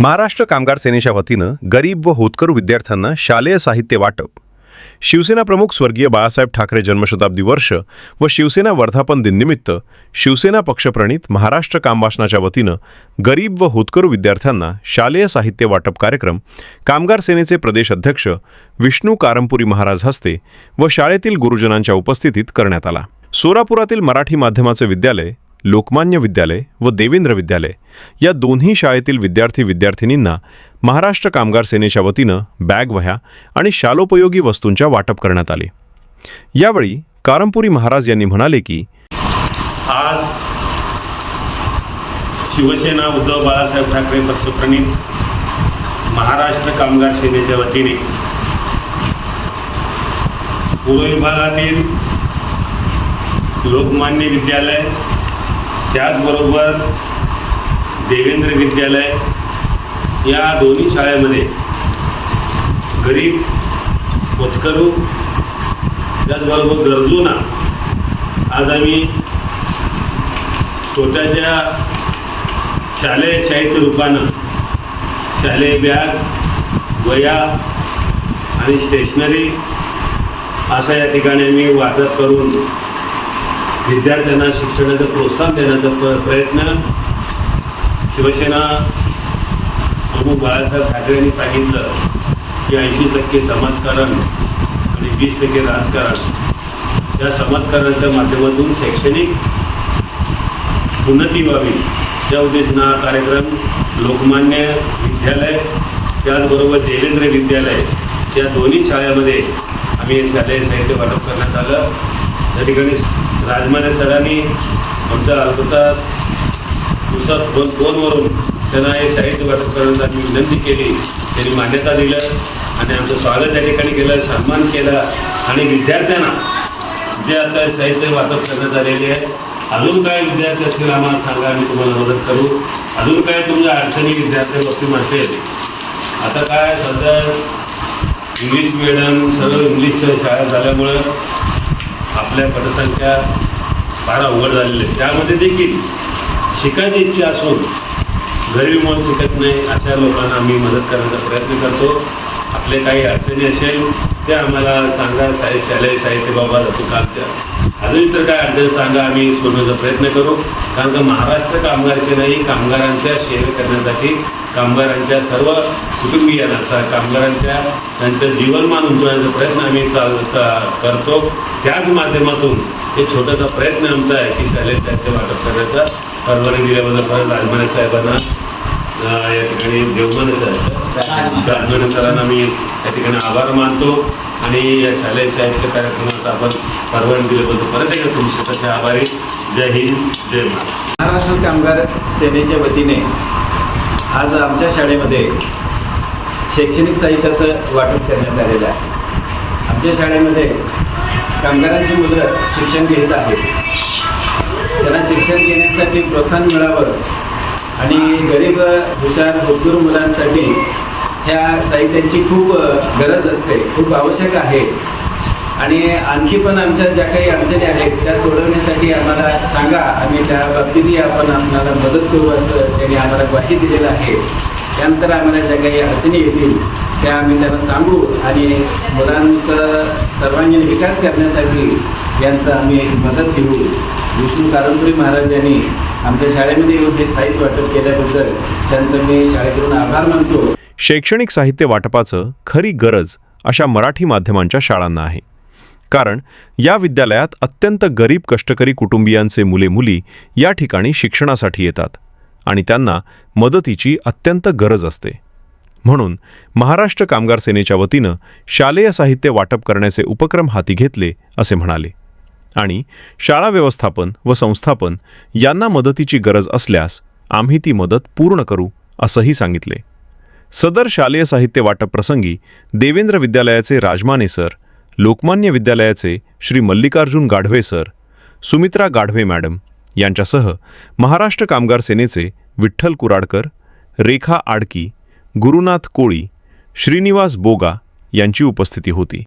महाराष्ट्र कामगार सेनेच्या वतीनं गरीब व होतकरू विद्यार्थ्यांना शालेय साहित्य वाटप. शिवसेना प्रमुख स्वर्गीय बाळासाहेब ठाकरे जन्मशताब्दी वर्ष व शिवसेना वर्धापन दिननिमित्त शिवसेना पक्षप्रणीत महाराष्ट्र कामवासनाच्या वतीनं गरीब व होतकरू विद्यार्थ्यांना शालेय साहित्य वाटप कार्यक्रम कामगार सेनेचे प्रदेश अध्यक्ष विष्णू कारंपुरी महाराज हस्ते व शाळेतील गुरुजनांच्या उपस्थितीत करण्यात आला. सोलापुरातील मराठी माध्यमाचे विद्यालय, लोकमान्य विद्यालय व देवेंद्र विद्यालय या दोन्ही शाळेतील विद्यार्थी-विद्यार्थिनींना महाराष्ट्र कामगार सेनेच्या वतीनं बॅग, वह्या आणि शालोपयोगी वस्तूंच्या वाटप करण्यात आले. यावेळी कारंपुरी महाराज यांनी म्हणाले की आज शिवसेना उद्धव बाळासाहेब ठाकरे पक्षप्रणीत महाराष्ट्र कामगार सेनेच्या वतीने पूर्व विभागातील लोकमान्य विद्यालय, त्याचबरोबर देवेंद्र विद्यालय या दोन्ही शाळेमध्ये गरीब, होतकरू त्याचबरोबर गरजूंना आज आम्ही छोट्याशा शालेय साहित्य रूपानं शालेय बॅग, वह्या आणि स्टेशनरी अशा या ठिकाणी आम्ही वाटप करून विद्यार्थ्यांना शिक्षणाचं प्रोत्साहन देण्याचा प्रयत्न शिवसेना प्रमुख बाळासाहेब ठाकरे यांनी सांगितलं की 80% समाजकारण आणि 20% राजकारण या समाजकारणाच्या माध्यमातून शैक्षणिक उन्नती व्हावी या उद्देशानं हा कार्यक्रम लोकमान्य विद्यालय त्याचबरोबर देवेंद्र विद्यालय या दोन्ही शाळेमध्ये आम्ही शालेय साहित्य वाटप करण्यात आलं. त्या ठिकाणी राजमाने सरांनी आमच्या अल्पता दिवसात फोनवरून त्यांना हे साहित्य वाटप करण्यासाठी विनंती केली. त्यांनी मान्यता दिलं आणि आमचं स्वागत त्या ठिकाणी केलं, सन्मान केला. आणि विद्यार्थ्यांना जे आता साहित्य वाटप करण्यात आलेले आहे, अजून काय विद्यार्थी असतील आम्हाला सांगा, आम्ही तुम्हाला मदत करू. अजून काय तुमच्या अडचणी विद्यार्थी बाबतीत असेल, आता काय सध्या इंग्लिश मिडियम सर्व इंग्लिशच्या शाळा झाल्यामुळं आपल्या पटसंख्या फार अवघड झालेली आहे. त्यामध्ये देखील शिकायची इच्छा असून गरिबीमुळे शिकत नाही अशा लोकांना आम्ही मदत करण्याचा प्रयत्न करतो. आपले काही अडचणी असेल ते आम्हाला सांगा, शालेय साहित्याबाबत कामच्या अजून तर काय अडचणी सांगा, आम्ही सोडण्याचा प्रयत्न करू. कारण का महाराष्ट्र कामगार सेना ही कामगारांच्या सेवा करण्यासाठी, कामगारांच्या सर्व कुटुंबियांना, कामगारांच्या त्यांचं जीवनमान उंचवण्याचा प्रयत्न आम्ही करतो. त्याच माध्यमातून हे छोटासा प्रयत्न आमचा आहे की शालेय साहित्य वाटप करण्याचा. परवानगी दिल्याबद्दल परत राजमाने साहेबांना या ठिकाणी देवमाने राजमाने सरांना मी या ठिकाणी आभार मानतो. आणि या शालेय साहित्य कार्यक्रमात आपण परवानगी दिल्याबद्दल परत एकदा तुमचे तसे आभारी. जय हिंद, जय महाराष्ट्र. महाराष्ट्र कामगार सेनेच्या वतीने आज आमच्या शाळेमध्ये शैक्षणिक साहित्याचं वाटप करण्यात आलेलं आहे. आमच्या शाळेमध्ये कामगारांची मुलं शिक्षण घेत आहेत. त्यांना शिक्षण घेण्यासाठी प्रोत्साहन मिळावं आणि गरीब, हुशार, होतकरू मुलांसाठी ह्या साहित्याची खूप गरज असते, खूप आवश्यक आहे. आणि आणखी पण आमच्या ज्या काही अडचणी आहेत त्या सोडवण्यासाठी आम्हाला सांगा, आम्ही त्या बाबतीतही आपण आपल्याला मदत करू असं त्यांनी आम्हाला ग्वाही दिलेलं आहे. त्यानंतर आम्हाला ज्या काही अडचणी येतील त्या आम्ही त्यांना सांगू आणि मुलांचा सर्वांगीण विकास करण्यासाठी यांचं आम्ही मदत घेऊ. विष्णू कारंपुरी महाराज यांनी आमच्या शाळेमध्ये येऊन हे साहित्य वाटप केल्याबद्दल त्यांचं मी शाळेकडून आभार मानतो. शैक्षणिक साहित्य वाटपाचं खरी गरज अशा मराठी माध्यमांच्या शाळांना आहे. कारण या विद्यालयात अत्यंत गरीब कष्टकरी कुटुंबियांचे मुले-मुली या ठिकाणी शिक्षणासाठी येतात आणि त्यांना मदतीची अत्यंत गरज असते. म्हणून महाराष्ट्र कामगार सेनेच्या वतीनं शालेय साहित्य वाटप करण्याचे उपक्रम हाती घेतले असे म्हणाले. आणि शाळा व्यवस्थापन व संस्थापन यांना मदतीची गरज असल्यास आम्ही ती मदत पूर्ण करू असंही सांगितले. सदर शालेय साहित्य वाटप प्रसंगी देवेंद्र विद्यालयाचे राजमाने सर, लोकमान्य विद्यालयाचे श्री मल्लिकार्जुन गाढवे सर, सुमित्रा गाढवे मॅडम यांच्यासह महाराष्ट्र कामगार सेनेचे विठ्ठल कुराडकर, रेखा आडकी, गुरुनाथ कोळी, श्रीनिवास बोगा यांची उपस्थिती होती.